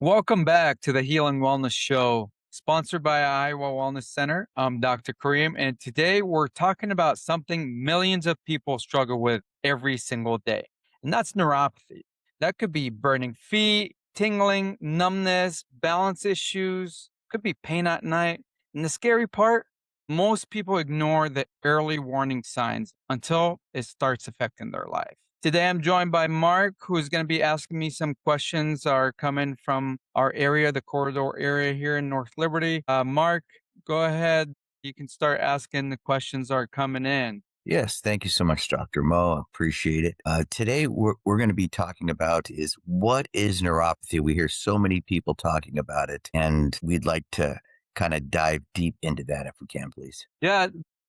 Welcome back to the Healing Wellness Show, sponsored by Iowa Wellness Center. I'm Dr. Kareem, and today we're talking about something millions of people struggle with every single day, and that's neuropathy. That could be burning feet, tingling, numbness, balance issues, could be pain at night. And the scary part, most people ignore the early warning signs until it starts affecting their life. Today, I'm joined by Mark, who's going to be asking me some questions are coming from our area, the corridor area here in North Liberty. Mark, go ahead. You can start asking the questions are coming in. Yes, thank you so much, Dr. Mo. Appreciate it. Today, we're going to be talking about is what is neuropathy? We hear so many people talking about it, and we'd like to kind of dive deep into that if we can, please. Yeah,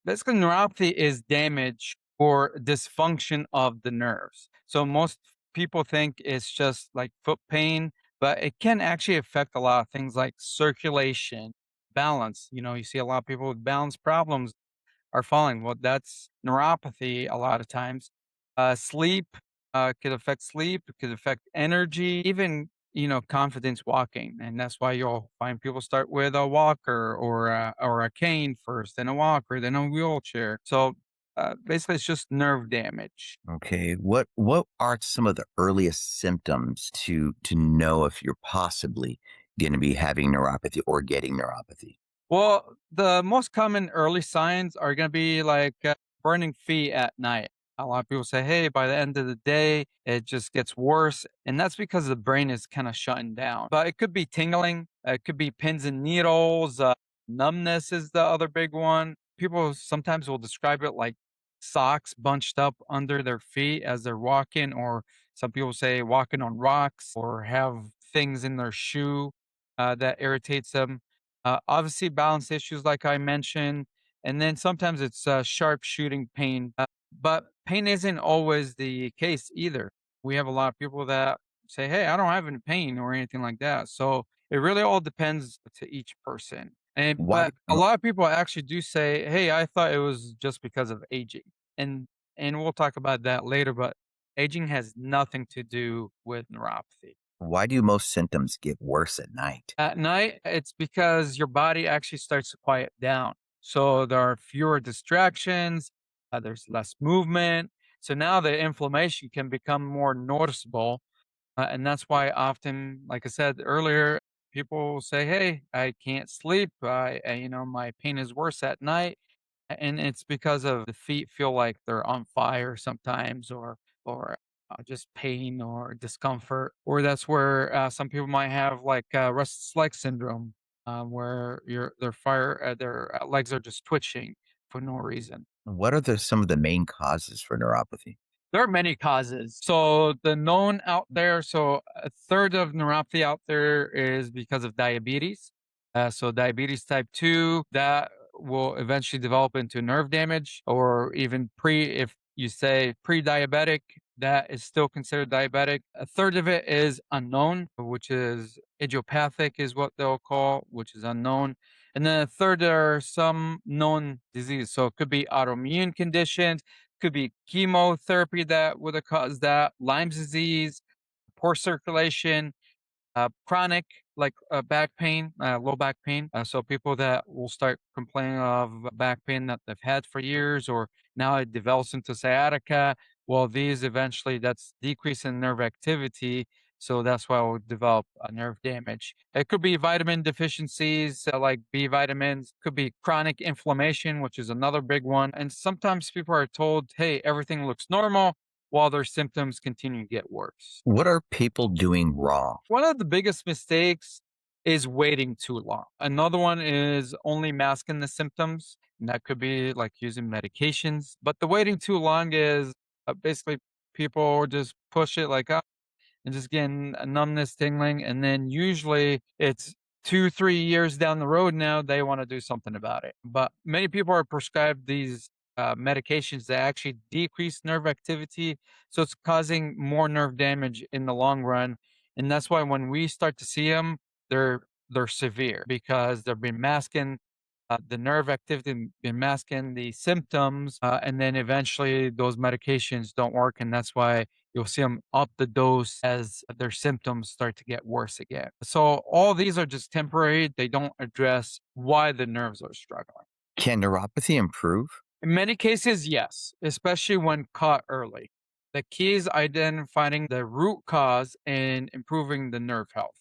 basically, neuropathy is damage or dysfunction of the nerves. So most people think it's just like foot pain, but it can actually affect a lot of things like circulation, balance. You see a lot of people with balance problems are falling. Well, that's neuropathy a lot of times. Sleep could affect sleep, it could affect energy, even confidence walking, and that's why you'll find people start with a walker or a cane first, then a walker, then a wheelchair. So basically, it's just nerve damage. Okay, what are some of the earliest symptoms to know if you're possibly going to be having neuropathy or getting neuropathy? Well, the most common early signs are going to be like burning feet at night. A lot of people say, hey, by the end of the day, it just gets worse. And that's because the brain is kind of shutting down. But it could be tingling, it could be pins and needles, numbness is the other big one. People sometimes will describe it like socks bunched up under their feet as they're walking, or some people say walking on rocks or have things in their shoe that irritates them. Obviously, balance issues, like I mentioned, and then sometimes it's sharp shooting pain. But pain isn't always the case either. We have a lot of people that say, "Hey, I don't have any pain or anything like that." So it really all depends to each person. And Why do but a lot of people actually do say, "Hey, I thought it was just because of aging," and and we'll talk about that later. But aging has nothing to do with neuropathy. why do most symptoms get worse at night? At night, it's because your body actually starts to quiet down. So there are fewer distractions, there's less movement. So now the inflammation can become more noticeable. And that's why often, like I said earlier, people say, hey, I can't sleep. My pain is worse at night. And it's because of the feet feel like they're on fire sometimes, or just pain or discomfort. Or that's where some people might have like restless leg syndrome, where their legs are just twitching for no reason. What are some of the main causes for neuropathy? There are many causes. So the known out there, so a third of neuropathy out there is because of diabetes. So diabetes type 2, that will eventually develop into nerve damage, or even if you say pre-diabetic, that is still considered diabetic. A third of it is unknown, which is idiopathic is what they'll call, which is unknown. And then a third are some known disease. So it could be autoimmune conditions, could be chemotherapy that would have caused that, Lyme's disease, poor circulation, chronic like back pain, low back pain. So people that will start complaining of back pain that they've had for years, or now it develops into sciatica. Well, these eventually that's decrease in nerve activity. So that's why we'll develop nerve damage. It could be vitamin deficiencies like B vitamins, could be chronic inflammation, which is another big one. And sometimes people are told, hey, everything looks normal while their symptoms continue to get worse. What are people doing wrong? One of the biggest mistakes is waiting too long. Another one is only masking the symptoms, and that could be like using medications. But the waiting too long is basically people just push it like up and just getting a numbness, tingling, and then usually it's 2, 3 years down the road now they want to do something about it. But many people are prescribed these medications that actually decrease nerve activity, so it's causing more nerve damage in the long run. And that's why when we start to see them, they're severe because they've been masking the nerve activity, been masking the symptoms, and then eventually those medications don't work, and that's why you'll see them up the dose as their symptoms start to get worse again. So all these are just temporary. They don't address why the nerves are struggling. Can neuropathy improve? In many cases, yes, especially when caught early. The key is identifying the root cause and improving the nerve health.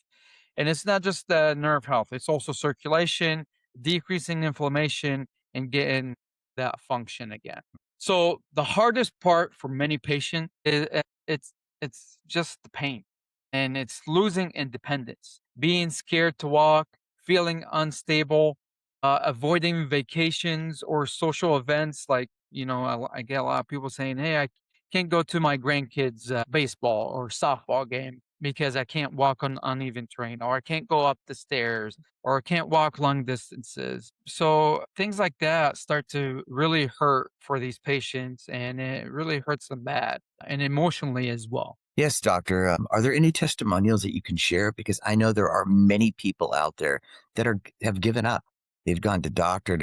And it's not just the nerve health, it's also circulation, decreasing inflammation, and getting that function again. So the hardest part for many patients is it's just the pain and it's losing independence, being scared to walk, feeling unstable, avoiding vacations or social events. Like, I get a lot of people saying, "Hey, I can't go to my grandkids' baseball or softball game because I can't walk on uneven terrain, or I can't go up the stairs, or I can't walk long distances." So things like that start to really hurt for these patients, and it really hurts them bad and emotionally as well. Yes, doctor. Are there any testimonials that you can share? Because I know there are many people out there that have given up. They've gone to doctor,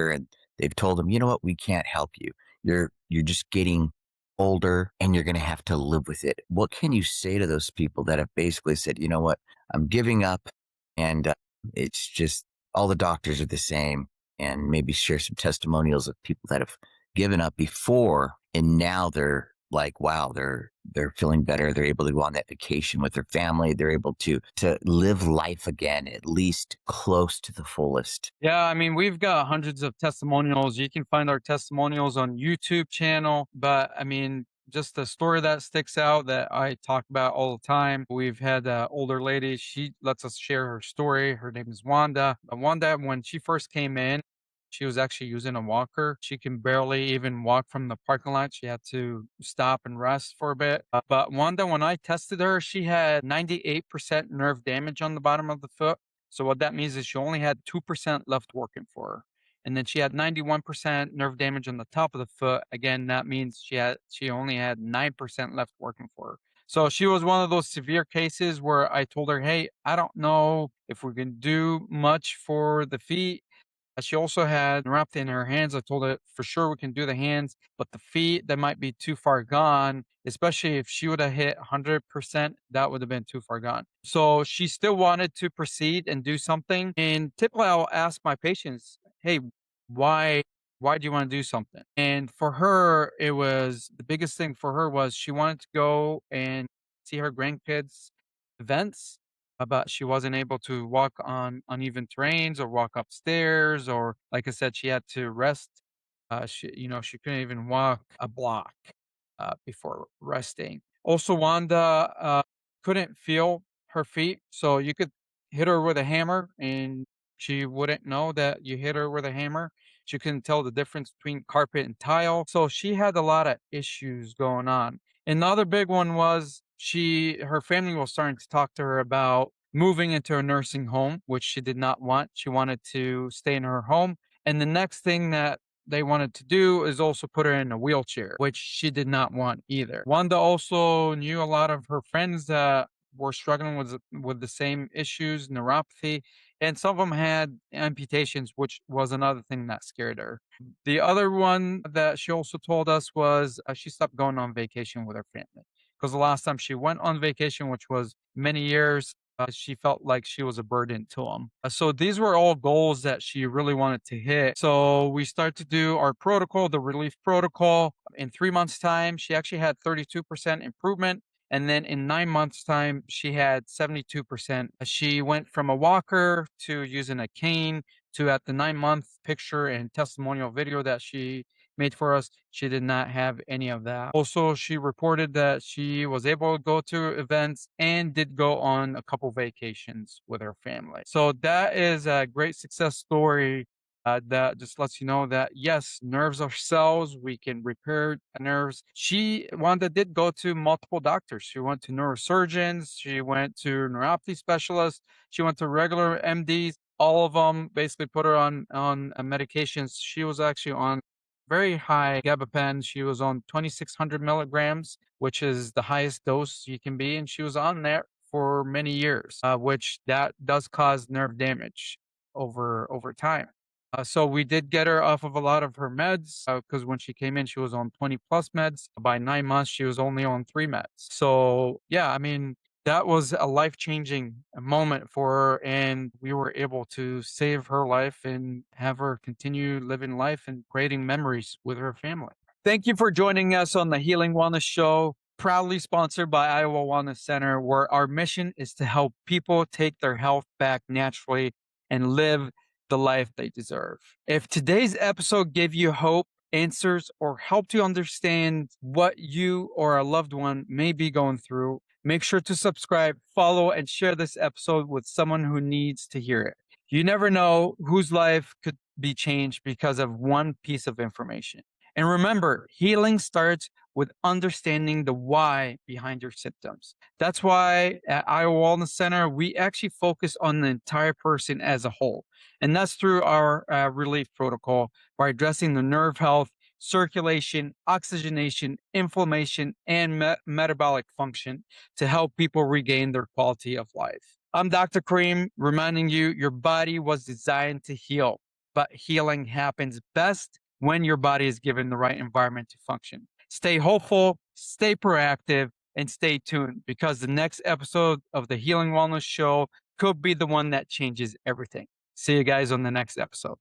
and they've told them, you know what, we can't help you. You're just getting older, and you're going to have to live with it. What can you say to those people that have basically said, you know what, I'm giving up, and it's just all the doctors are the same, and maybe share some testimonials of people that have given up before, and now they're like, wow, they're feeling better. They're able to go on that vacation with their family. They're able to live life again, at least close to the fullest. Yeah, I mean, we've got hundreds of testimonials. You can find our testimonials on YouTube channel, but I mean, just the story that sticks out that I talk about all the time. We've had an older lady. She lets us share her story. Her name is Wanda. Wanda, when she first came in, she was actually using a walker. She can barely even walk from the parking lot. She had to stop and rest for a bit. But Wanda, when I tested her, she had 98% nerve damage on the bottom of the foot. So what that means is she only had 2% left working for her. And then she had 91% nerve damage on the top of the foot. Again, that means she only had 9% left working for her. So she was one of those severe cases where I told her, "Hey, I don't know if we can do much for the feet." She also had neuropathy in her hands. I told her for sure we can do the hands, but the feet, that might be too far gone, especially if she would have hit 100%, that would have been too far gone. So she still wanted to proceed and do something. And typically I'll ask my patients, "Hey, why why do you want to do something?" And for her, it was the biggest thing for her was she wanted to go and see her grandkids events, but she wasn't able to walk on uneven terrains or walk upstairs, or like I said, she had to rest. She couldn't even walk a block before resting. Also, Wanda couldn't feel her feet, so you could hit her with a hammer and she wouldn't know that you hit her with a hammer. She couldn't tell the difference between carpet and tile. So she had a lot of issues going on. And the other big one was her family was starting to talk to her about moving into a nursing home, which she did not want. She wanted to stay in her home. And the next thing that they wanted to do is also put her in a wheelchair, which she did not want either. Wanda also knew a lot of her friends that were struggling with the same issues, neuropathy, and some of them had amputations, which was another thing that scared her. The other one that she also told us was she stopped going on vacation with her family because the last time she went on vacation, which was many years, she felt like she was a burden to them. So these were all goals that she really wanted to hit. So we start to do our protocol, the relief protocol. In 3 months' time, she actually had 32% improvement. And then in 9 months' time, she had 72%. She went from a walker to using a cane to at the 9 month picture and testimonial video that she made for us, she did not have any of that. Also, she reported that she was able to go to events and did go on a couple vacations with her family. So that is a great success story that just lets you know that yes, nerves are cells. We can repair nerves. Wanda did go to multiple doctors. She went to neurosurgeons. She went to neuropathy specialists. She went to regular MDs. All of them basically put her on medications. She was actually on very high gabapentin. She was on 2,600 milligrams, which is the highest dose you can be, and she was on there for many years, which that does cause nerve damage over time. So we did get her off of a lot of her meds because when she came in, she was on 20 plus meds. By 9 months, she was only on 3 meds. So, yeah, I mean, that was a life changing moment for her. And we were able to save her life and have her continue living life and creating memories with her family. Thank you for joining us on the Healing Wellness Show, proudly sponsored by Iowa Wellness Center, where our mission is to help people take their health back naturally and live the life they deserve. If today's episode gave you hope, answers, or helped you understand what you or a loved one may be going through, make sure to subscribe, follow, and share this episode with someone who needs to hear it. You never know whose life could be changed because of one piece of information. And remember, healing starts with understanding the why behind your symptoms. That's why at Iowa Wellness Center, we actually focus on the entire person as a whole. And that's through our relief protocol by addressing the nerve health, circulation, oxygenation, inflammation, and metabolic function to help people regain their quality of life. I'm Dr. Kareem, reminding you your body was designed to heal, but healing happens best when your body is given the right environment to function. Stay hopeful, stay proactive, and stay tuned because the next episode of the Healing Wellness Show could be the one that changes everything. See you guys on the next episode.